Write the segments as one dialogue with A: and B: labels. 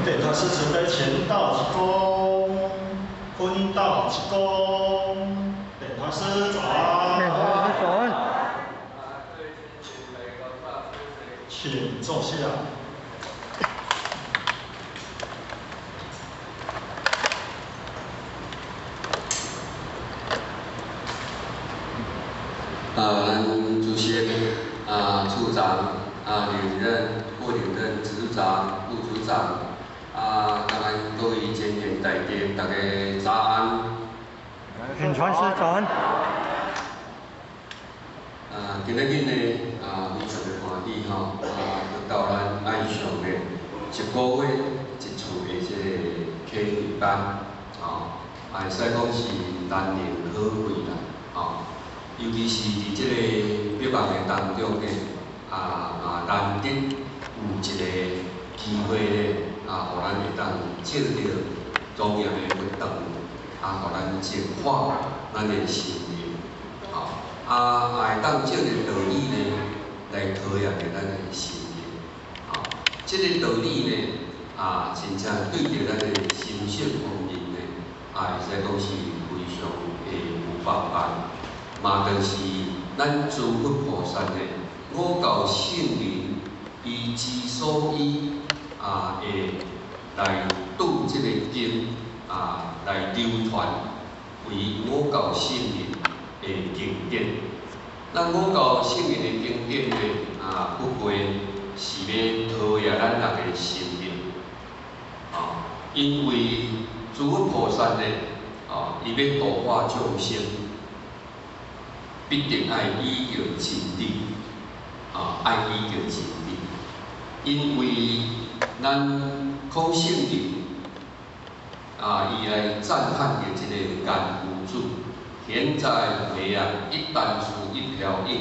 A: 对，他是准备前道一公，坤道一公，对，他是转，请坐下。
B: 咱主席处长领任、副领任、执长、副组长当然各位前员大家大家早安。
C: 宣传师早安。
B: 今日呢非常的欢喜吼，到咱爱上的一个月一次的这个启训班，会使讲是难能可贵啦，尤其是伫这个笔墨的当中呢，难得有一个机会呢，互咱会当借着庄严的活动，互咱净化咱的心灵，会当借着道理呢来考验着咱的心灵，这个道理呢，真正对着咱的心性方面呢，会使讲是非常的有帮助。嘛，就是咱诸佛菩萨的五教圣人，伊之所以会来拄这个经来流传为五教圣人的经典。咱五教圣人的经典呢，不过是要陶冶咱人的心灵，因为诸佛菩萨呢，伊要度化众生。必定爱依着真理，爱依着真理，因为咱空性人，伊来赞叹着这个干无主，现在培养一单词一瓢饮，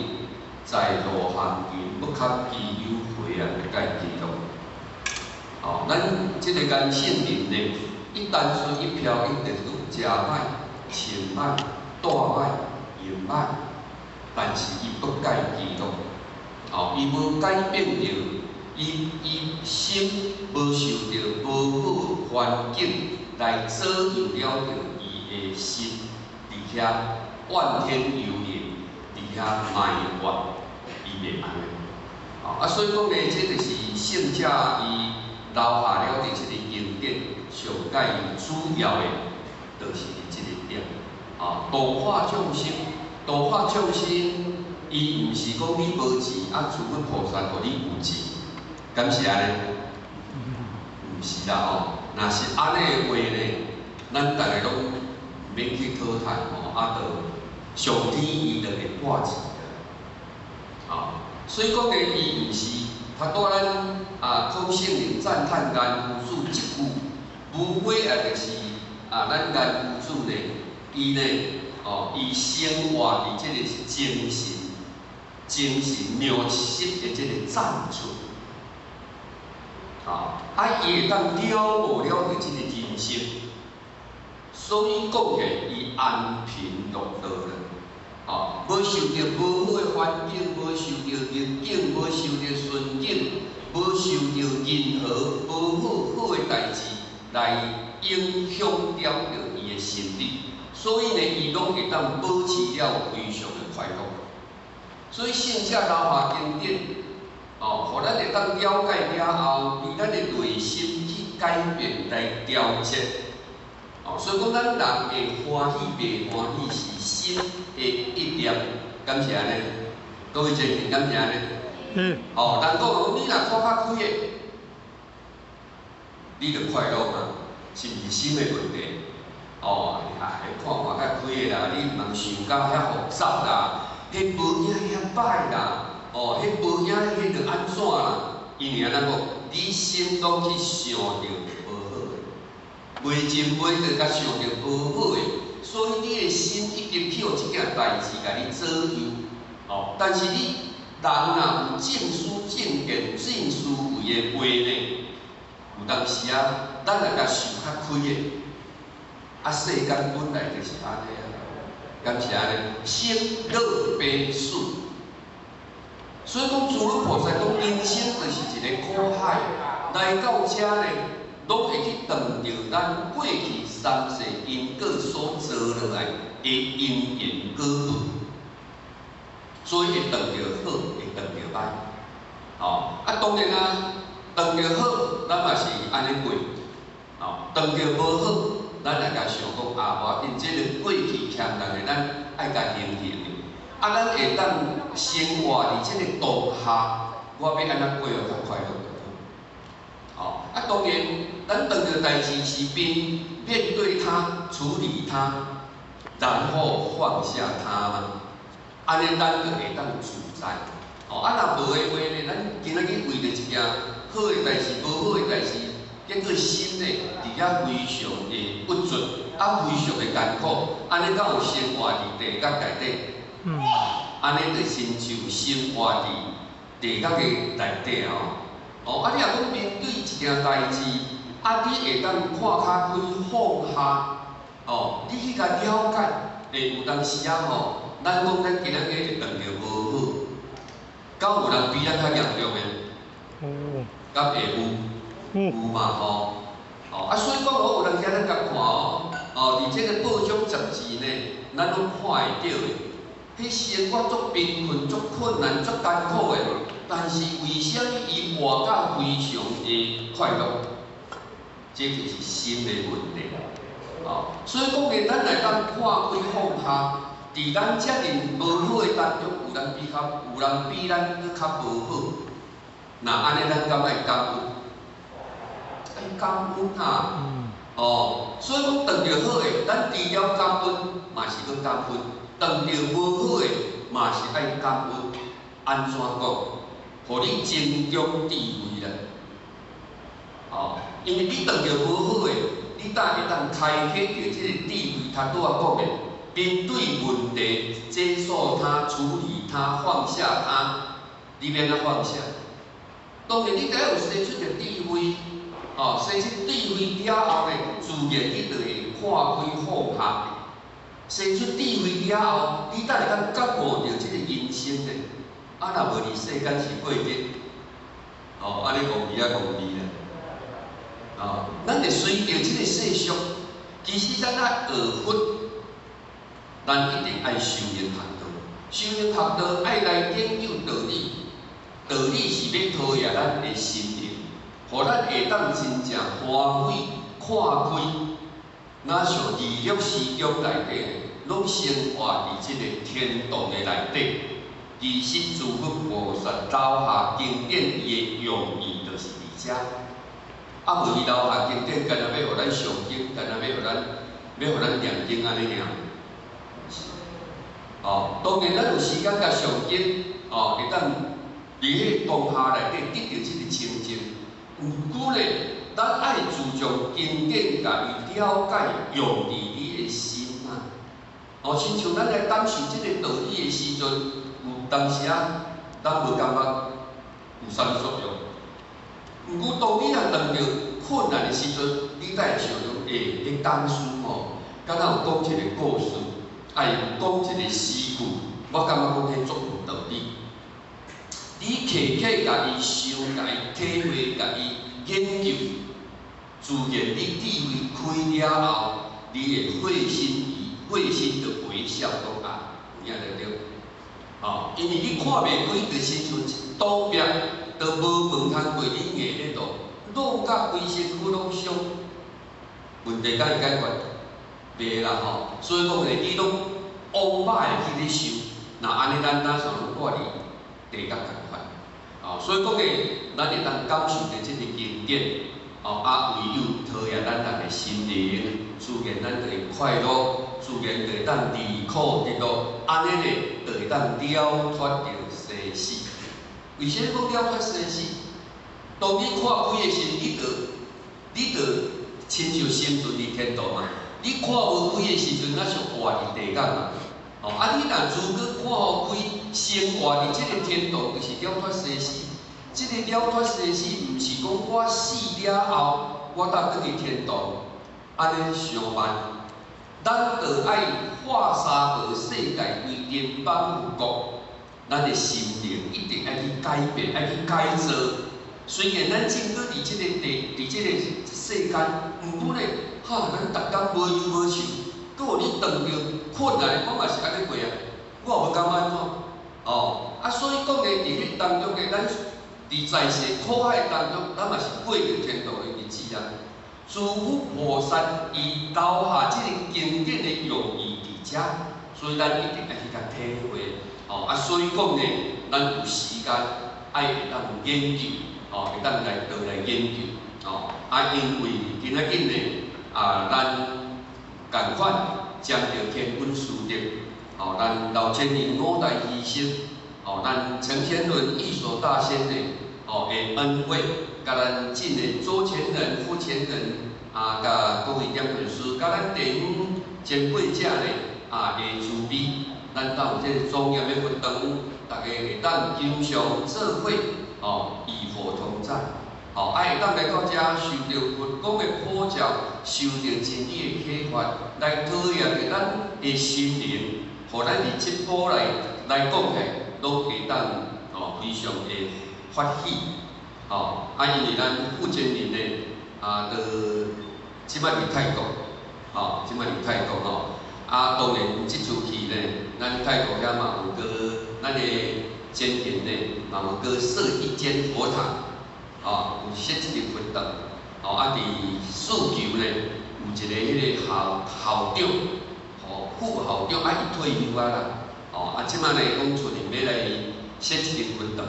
B: 在路行人不堪其忧回啊，该记录。咱这个干性人呢，一单词一瓢饮就是食歹、穿歹、带歹、用歹。但是伊不改记录，伊无改变着，伊心无受着无好环境来左右了着伊的心，伫遐怨天尤人，伫遐埋怨，伊袂安尼。所以讲呢，这就是圣者伊留下了的这个经典，上解主要的，就是这个点，度化众生。度化众生，伊毋是讲你无钱，诸佛菩萨互你有钱，敢是安尼？毋是啦若是安尼的话呢，咱大家拢免去讨叹就上天伊就会挂钱所以讲呢，伊毋是他带咱空性人赞叹颜无主一句，无非就是咱颜无主呢，伊呢。伊生活伫这个精神妙色的这个赞出，伊会当了无了着这个人生，所以讲起伊安贫乐道了，无受着无好的环境，无受着逆境，无受着顺境，无受着任何无好的代志来影响了着伊的心理。所以呢，伊拢会当保持了非常的快乐。所以圣者留下经典，互咱会当了解了后，为咱的内心去改变来调节。所以讲咱人的欢喜袂欢喜是心的一念，敢是安尼？各位前辈，敢是安尼？人讲你若看较开的，你就快乐嘛，是毋是心的问题？看较开的啦，你毋通想甲遐复杂啦，迄无影遐歹啦，迄无影迄着安怎啦？因为安怎讲，你心拢去想着无好的，袂真袂着甲想着无好的，所以你的心一直去互即件代志甲你左右。但是你人若有正思正见、正思维的话呢，有当时咱来甲想较开的。世间本来就是安尼敢是安尼？生老病死，所以讲诸佛菩萨讲人生就是一个苦海，来到遮呢，拢会去断掉咱过去三世因果所做落来的因缘果报，所以会断掉好，会断掉歹。哦，当然啊，断掉好，咱嘛是安尼过。哦，断掉无好，咱来甲想讲无要紧，即个过去欠咱的，咱爱甲还的。咱会当生活伫即个当下，我要安怎过较快乐就好。当然，咱断掉代志是面对它、处理它，然后放下它嘛。安尼咱就会当自在。若无的话呢，咱今仔日为着一件好的代志、无好的代志，结果心呢伫遐非常的不准，非常的艰苦，安尼敢有生活伫地狱内底？安尼就亲像生活伫地狱嘅内底哦。你若讲面对一件代志，你会当看骹开放下你去甲了解，会有当时咱讲咱今仔日就断着无好，敢有人比咱较严重的？敢会有？有嘛所以讲有人今仔甲看伫即个报章杂志呢，咱拢看会到的。迄生活足贫困、足困难、足艰苦的，但是为什么伊活甲非常的快乐？这就是心的问题。所以讲嘅，咱来当看开放下，伫咱遮尔无好的当中，有人比咱搁较无好。那安尼咱敢爱感恩？爱感恩所以讲断着好的，咱除了感恩，嘛是搁感恩。断着无好的，嘛是爱感恩。安怎讲？互你增长智慧啦。因为你断着无好的，你才会当开启着即个智慧。他拄仔讲的，面对问题，接受它、处理它、放下它，你免怎放下？当然，你得有生出着智慧。生出智慧了后呢，自然你就会看开放下。生出智慧了后，你才会当觉悟着即个人生咧。若无你世间是过日，安尼戆味啦。咱会随着即个世俗，其实咱学佛，咱一定爱修行学道。修行学道爱内顶有道理，道理是要陶冶咱的心灵，互咱会当真正欢喜看开。哪像二六四宫内底，拢生活伫即个天堂的内底。其实诸佛菩萨留下经典伊的用意，就是伫遮。无伊留下经典，干那要互咱上经，干那要互咱念经安尼尔。当然咱有时间甲上经，会当伫迄当下内底得到即个清净。毋过呢，咱爱注重经典，甲伊了解用伫你的心啊。亲像咱来感受即个道理的时阵，有当时咱无感觉有啥物作用。毋过当你若遇到困难的时阵，你才会想到，迄当时敢若有讲一个故事，有讲一个诗句，我感觉讲迄足有道理。你客甲伊想，甲伊体会，甲伊研究，自然你智慧开了后，你会会心的微笑讲有影得着。因为你看袂开，就亲像一刀壁，都无门通过你硬咧路，路甲规身躯拢伤，问题敢会解决？袂啦所以讲呢，你拢往歹的去咧想，那安尼咱哪想拢挂伫地狱共款。所以讲呢，咱会当感受着即个经典，唯有陶冶咱人的心灵，自然咱就会快乐。自然就会当离苦得乐，安尼呢，就会当了脱着生死。为什么讲了脱生死？当你看开的时，你就亲像生存伫天堂嘛。你看无开的时阵，那是活伫地狱嘛。你若如果看好开，生活伫即个天堂，就是了脱生死。即个了脱生死，毋是讲我死了后，我当转去天堂，安尼上慢。咱着爱化三河世界为人帮富国，咱的心灵一定爱去改变，爱去改造。虽然咱政府伫即个世间，毋过咧，咱逐工无忧无愁，搁有你撞着困难，我嘛是安尼过啊，我也无感安怎，所以讲咧，伫迄当中咧，咱伫在世苦海当中，咱嘛是过着天道的日子啊。诸佛菩萨伊留下即个经典的用意伫遮，所以咱一定要去甲体会。所以讲咧，咱有时间爱会当研究，会当来研究，因为今仔日咧，咱共款将着天本师德，咱老前人五代医生，咱陈天伦艺术大仙的，的恩惠，甲咱进的周前人、夫前人，甲各位点本师，甲咱地方前辈者咧，的慈悲，咱当有这个庄严的佛堂，大家会当经常做伙，与佛同在，会当来到遮受到佛讲的普教，受到真理的启发，来考验着咱的心灵，互咱伫即步来讲起，拢会当非常的欢喜，因为咱福建人咧，即摆伫泰国，即摆伫泰国当然即出去咧，咱泰国遐嘛有个咱的前庭咧，嘛有个设一间佛堂，有设一个佛堂，伫四球咧有一个迄个校长，副校长伊退休啊啦，即摆咧讲出年要来设一个佛堂，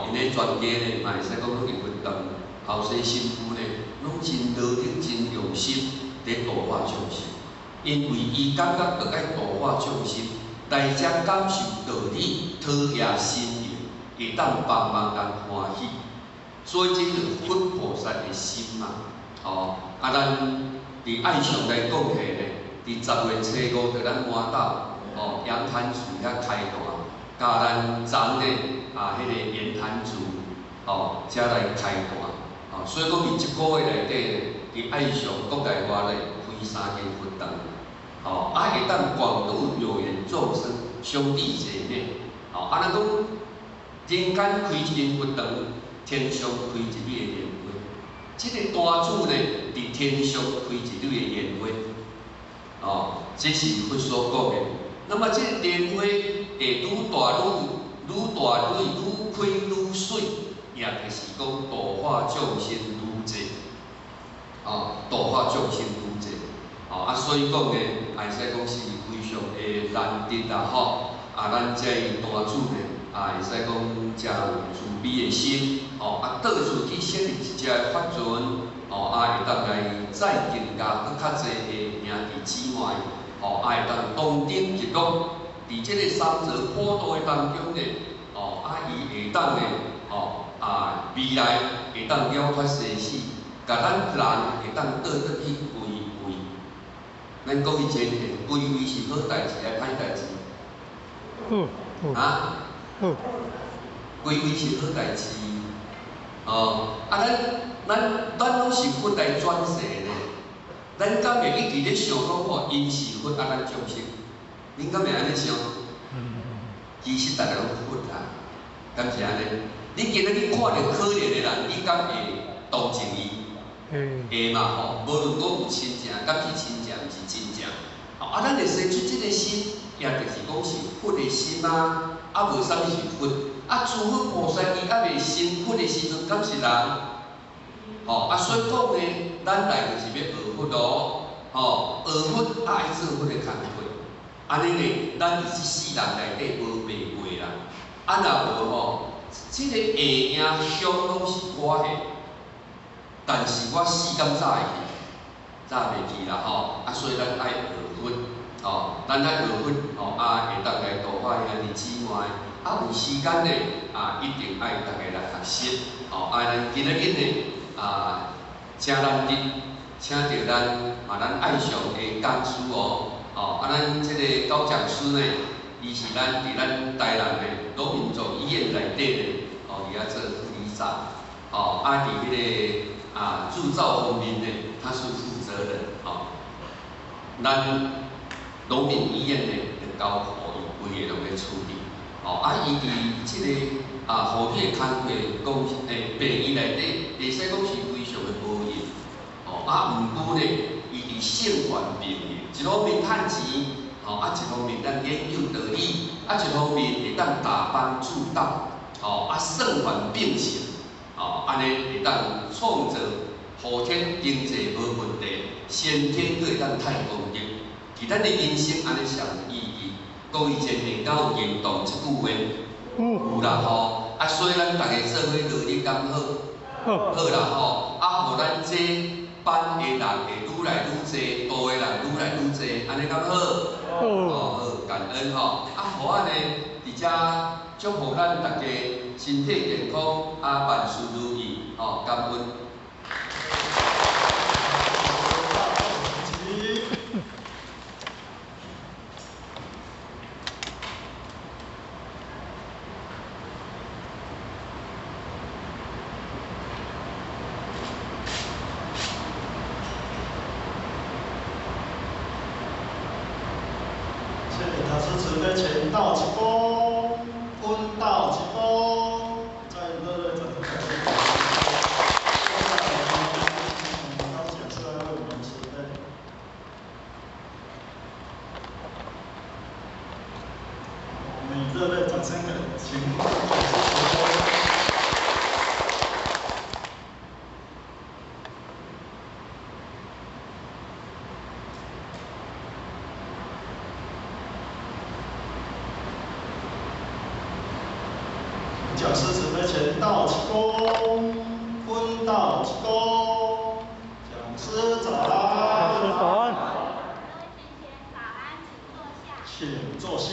B: 因咧全家咧嘛会使讲拢是佛堂，后生媳妇咧拢真努力、真用心伫度化众生。因为伊感觉着爱度化众生，大家感受道理，陶冶心灵，会当帮忙人欢喜。所以这是佛菩萨的心嘛，咱伫爱上来讲起咧，伫10月初5着咱满斗，阳潭寺遐开坛，甲咱昨咧迄个盐潭寺，遮来开坛，所以讲伫一个月内底咧，伫爱上国内外咧开3间佛堂。会当广度有缘众生，兄弟姐妹，咱讲人间开一间佛堂，天上开一缕的莲花。这个大主呢，伫天上开一缕的莲花，这是佛所讲的。那么这个莲花会愈大愈开愈水，也就是讲度化众生愈济，度化众生愈济。所以讲咧，会使讲是非常的难得啦，咱这大主咧，会使讲真有慈悲的心，到处去设立一只法船，会当来载更加搁较济的兄弟姊妹，会当同登一路，伫这个三泽普渡的当中咧，伊会当咧，未来会当了脱生死，甲咱人会当倒去归位。咱讲以前的归位是好代志，还歹代志？归位是好代志。咱拢是佛来转世咧，咱敢会一直咧想讲因是佛咱众生？恁敢会安尼想？其实大家拢佛啦，敢是安尼？你今仔日看到可怜的人，你敢会同情伊？会嘛无论讲有亲情，敢是亲情，毋是亲情。咱会生出这个心，也就是讲是佛的心啊，无啥物是佛。诸佛菩萨伊还未成佛的时阵，敢是人？所以讲呢，咱来就是要学佛咯。学佛爱做佛的工课。安尼呢，咱伫这世人内底无袂过啦。若无这个下影香拢是我的。但是我死敢早会去，早袂去啦所以咱爱学佛，咱爱学佛，会当来度化兄弟姊妹，有时间咧，一定爱大家来学习，咱今仔日咧，请咱请到咱爱上的讲师咱这个高讲师呢，伊是咱伫咱台南的罗民族医院内底咧，伫遐做护理长，伫迄个。铸造方面呢，他是负责人咱农民医院呢，就交互伊规个拢咧处理，伊即个护理的工课讲病院内底，会使讲是非常的无用。毋过呢，伊伫性患病的，一方面趁钱，一方面咱研究道理，一方面会当大帮助导，算患并行，安尼会当创造后天经济无问题，先天佫会当太功德，其咱的人生安尼上有意义。讲以前下到认同即句话，有啦所以咱大家做伙努力敢好，好啦互咱这班的人会愈来愈济，道的人愈来愈济，安尼敢好？好，感恩互安尼伫遮祝福咱大家身体健康，万事如意，感恩。
A: 老师准备前倒一步，分倒一步，再热烈掌声感谢。高讲师来为我们准备。我们以热烈掌声感谢。讲师准备前倒起弓，分倒起弓，讲师早安。
C: 讲师早安。
A: 请坐下。